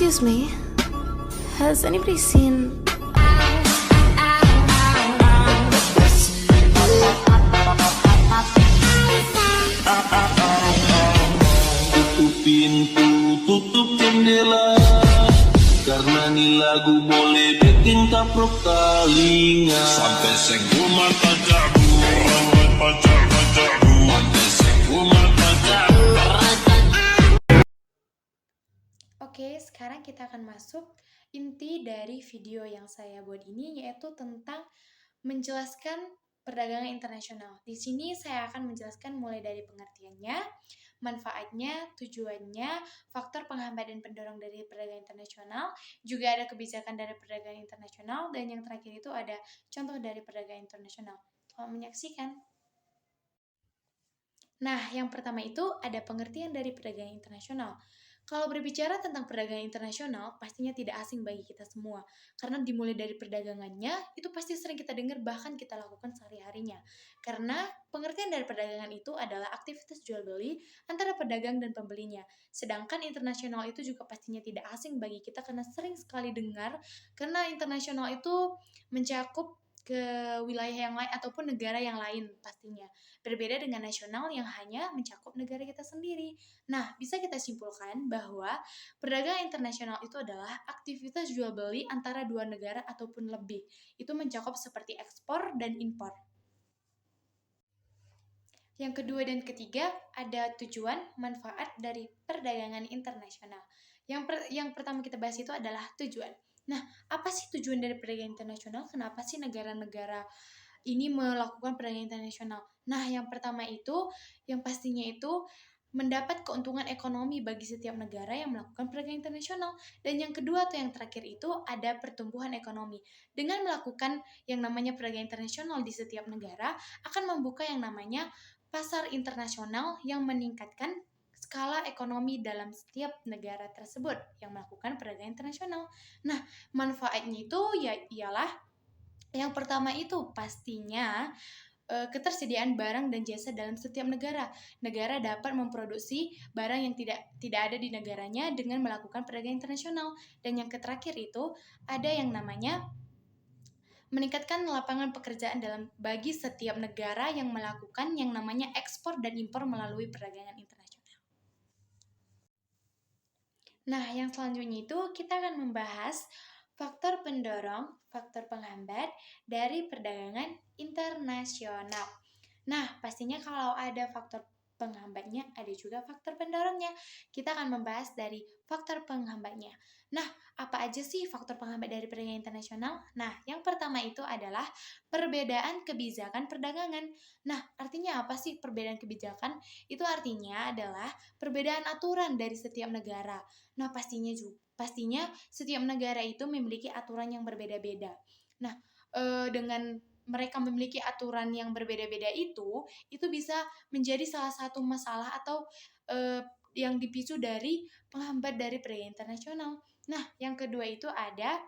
Excuse me, has anybody seen... Tutup pintu, tutup jendela, karena nih lagu boleh bikin kaprok telinga. Sampai senggol mata jago, sampai senggol mata jago. Oke, sekarang kita akan masuk inti dari video yang saya buat ini, yaitu tentang menjelaskan perdagangan internasional. Di sini saya akan menjelaskan mulai dari pengertiannya, manfaatnya, tujuannya, faktor penghambat dan pendorong dari perdagangan internasional, juga ada kebijakan dari perdagangan internasional, dan yang terakhir itu ada contoh dari perdagangan internasional. Selamat menyaksikan. Nah, yang pertama itu ada pengertian dari perdagangan internasional. Kalau berbicara tentang perdagangan internasional, pastinya tidak asing bagi kita semua. Karena dimulai dari perdagangannya, itu pasti sering kita dengar, bahkan kita lakukan sehari-harinya. Karena pengertian dari perdagangan itu adalah aktivitas jual-beli antara pedagang dan pembelinya. Sedangkan internasional itu juga pastinya tidak asing bagi kita karena sering sekali dengar, karena internasional itu mencakup ke wilayah yang lain ataupun negara yang lain pastinya. Berbeda dengan nasional yang hanya mencakup negara kita sendiri. Nah, bisa kita simpulkan bahwa perdagangan internasional itu adalah aktivitas jual beli antara dua negara ataupun lebih. Itu mencakup seperti ekspor dan impor. Yang kedua dan ketiga ada tujuan manfaat dari perdagangan internasional. Yang pertama kita bahas itu adalah tujuan. Nah, apa sih tujuan dari perdagangan internasional? Kenapa sih negara-negara ini melakukan perdagangan internasional? Nah, yang pertama itu, yang pastinya itu mendapat keuntungan ekonomi bagi setiap negara yang melakukan perdagangan internasional. Dan yang kedua atau yang terakhir itu ada pertumbuhan ekonomi. Dengan melakukan yang namanya perdagangan internasional di setiap negara, akan membuka yang namanya pasar internasional yang meningkatkan skala ekonomi dalam setiap negara tersebut yang melakukan perdagangan internasional. Nah, manfaatnya itu ialah yang pertama itu pastinya ketersediaan barang dan jasa dalam setiap negara. Negara dapat memproduksi barang yang tidak ada di negaranya dengan melakukan perdagangan internasional. Dan yang terakhir itu ada yang namanya meningkatkan lapangan pekerjaan bagi setiap negara yang melakukan yang namanya ekspor dan impor melalui perdagangan internasional. Nah, yang selanjutnya itu kita akan membahas faktor pendorong, faktor penghambat dari perdagangan internasional. Nah, pastinya kalau ada faktor penghambatnya, ada juga faktor pendorongnya. Kita akan membahas dari faktor penghambatnya. Nah, apa aja sih faktor penghambat dari perdagangan internasional? Nah, yang pertama itu adalah perbedaan kebijakan perdagangan. Nah, artinya apa sih perbedaan kebijakan? Itu artinya adalah perbedaan aturan dari setiap negara. Nah, pastinya setiap negara itu memiliki aturan yang berbeda-beda. Nah, dengan mereka memiliki aturan yang berbeda-beda itu bisa menjadi salah satu masalah atau yang dipicu dari penghambat dari perdagangan internasional. Nah, yang kedua itu ada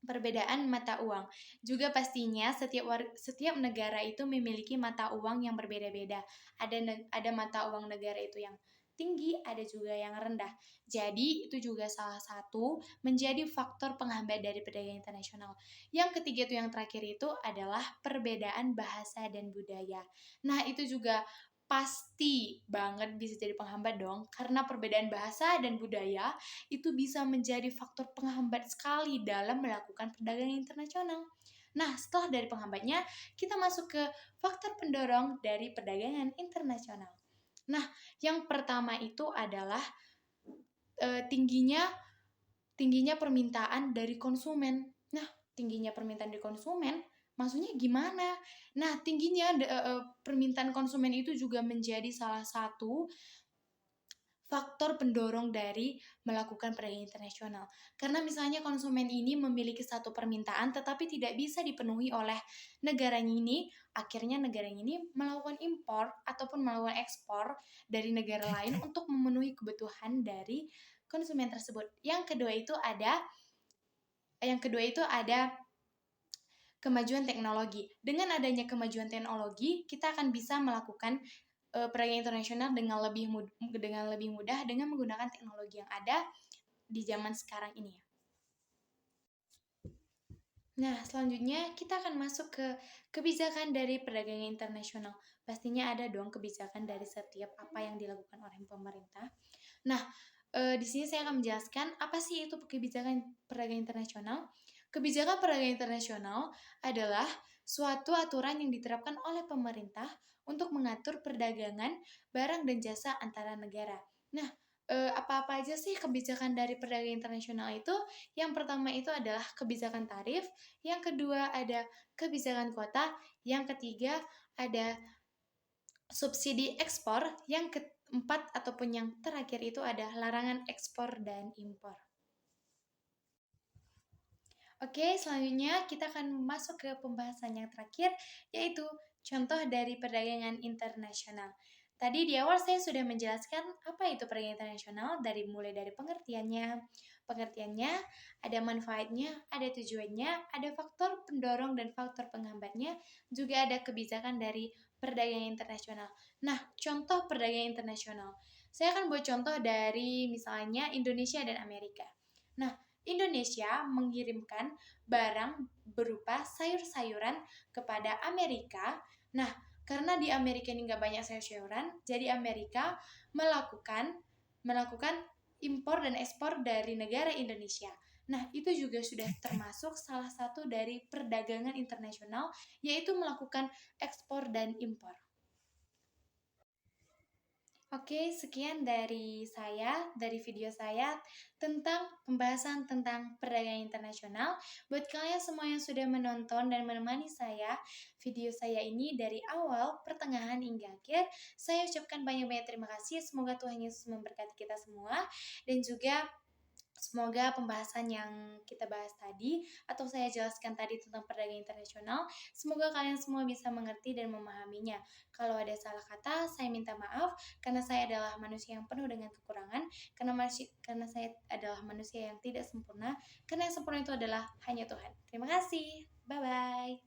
perbedaan mata uang. Juga pastinya setiap negara itu memiliki mata uang yang berbeda-beda. Ada mata uang negara itu yang tinggi, ada juga yang rendah. Jadi itu juga salah satu menjadi faktor penghambat dari perdagangan internasional. Yang ketiga itu yang terakhir itu adalah perbedaan bahasa dan budaya. Nah, itu juga pasti banget bisa jadi penghambat dong, karena perbedaan bahasa dan budaya itu bisa menjadi faktor penghambat sekali dalam melakukan perdagangan internasional. Nah, setelah dari penghambatnya, kita masuk ke faktor pendorong dari perdagangan internasional. Nah, yang pertama itu adalah tingginya permintaan dari konsumen. Nah, tingginya permintaan dari konsumen maksudnya gimana? Nah, tingginya permintaan konsumen itu juga menjadi salah satu faktor pendorong dari melakukan perdagangan internasional. Karena misalnya konsumen ini memiliki satu permintaan tetapi tidak bisa dipenuhi oleh negaranya ini, akhirnya negaranya ini melakukan impor ataupun melakukan ekspor dari negara lain untuk memenuhi kebutuhan dari konsumen tersebut. Yang kedua itu ada kemajuan teknologi. Dengan adanya kemajuan teknologi, kita akan bisa melakukan perdagangan internasional dengan lebih mudah dengan menggunakan teknologi yang ada di zaman sekarang ini ya. Nah, selanjutnya kita akan masuk ke kebijakan dari perdagangan internasional. Pastinya ada dong kebijakan dari setiap apa yang dilakukan oleh pemerintah. Nah, di sini saya akan menjelaskan apa sih itu kebijakan perdagangan internasional. Kebijakan perdagangan internasional adalah suatu aturan yang diterapkan oleh pemerintah untuk mengatur perdagangan barang dan jasa antara negara. Nah, apa-apa aja sih kebijakan dari perdagangan internasional itu? Yang pertama itu adalah kebijakan tarif, yang kedua ada kebijakan kuota, yang ketiga ada subsidi ekspor, yang keempat ataupun yang terakhir itu ada larangan ekspor dan impor. Oke, selanjutnya kita akan masuk ke pembahasan yang terakhir, yaitu contoh dari perdagangan internasional. Tadi di awal saya sudah menjelaskan apa itu perdagangan internasional, mulai dari pengertiannya. Pengertiannya, ada manfaatnya, ada tujuannya, ada faktor pendorong dan faktor penghambatnya, juga ada kebijakan dari perdagangan internasional. Nah, contoh perdagangan internasional. Saya akan buat contoh dari misalnya Indonesia dan Amerika. Nah, Indonesia mengirimkan barang berupa sayur-sayuran kepada Amerika. Nah, karena di Amerika ini nggak banyak sayur-sayuran, jadi Amerika melakukan impor dan ekspor dari negara Indonesia. Nah, itu juga sudah termasuk salah satu dari perdagangan internasional, yaitu melakukan ekspor dan impor. Oke, sekian dari video saya tentang pembahasan tentang perdagangan internasional. Buat kalian semua yang sudah menonton dan menemani video saya ini dari awal, pertengahan, hingga akhir, saya ucapkan banyak-banyak terima kasih. Semoga Tuhan Yesus memberkati kita semua, dan juga semoga pembahasan yang kita bahas tadi atau saya jelaskan tadi tentang perdagangan internasional, semoga kalian semua bisa mengerti dan memahaminya. Kalau ada salah kata, saya minta maaf karena saya adalah manusia yang penuh dengan kekurangan, karena saya adalah manusia yang tidak sempurna, karena yang sempurna itu adalah hanya Tuhan. Terima kasih. Bye-bye.